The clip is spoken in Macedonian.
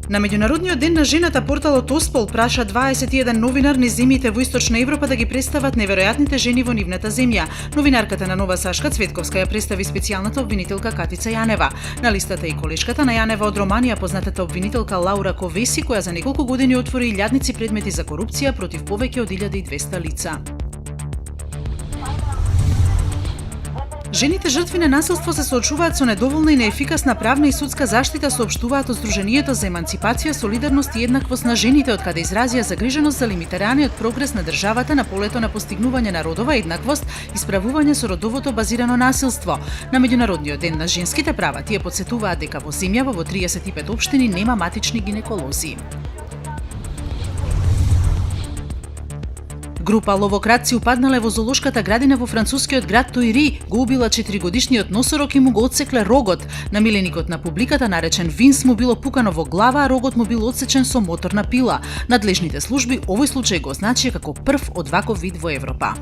На Меѓународниот ден на жената порталот Оспол праша 21 новинар низ земјите во Источна Европа да ги представат неверојатните жени во нивната земја. Новинарката на Нова Сашка Цветковска ја представи специјалната обвинителка Катица Јанева. На листата и колешката на Јанева од Романија познатата обвинителка Лаура Ковеси, која за неколку години отвори илјадници предмети за корупција против повеќе од 1200 лица. Жените жртви на насилство се соочуваат со недоволна и неефикасна правна и судска заштита, соопштуваат од Сдруженијето за еманципација, солидарност и еднаквост на жените, од каде изразија загриженост за лимитираниот прогрес на државата на полето на постигнување на родова еднаквост и справување со родовото базирано насилство. На Меѓународниот ден на женските права тие потсетуваат дека во земјава во 35 општини нема матични гинеколози. Група ловократци упаднале во зоолошката градина во францускиот град Тојри, го убила 4-годишниот носорог и му го отсекле рогот. Намиленикот на публиката, наречен Винс, му било пукано во глава, а рогот му бил отсечен со моторна пила. Надлежните служби овој случај го означија како прв од ваков вид во Европа.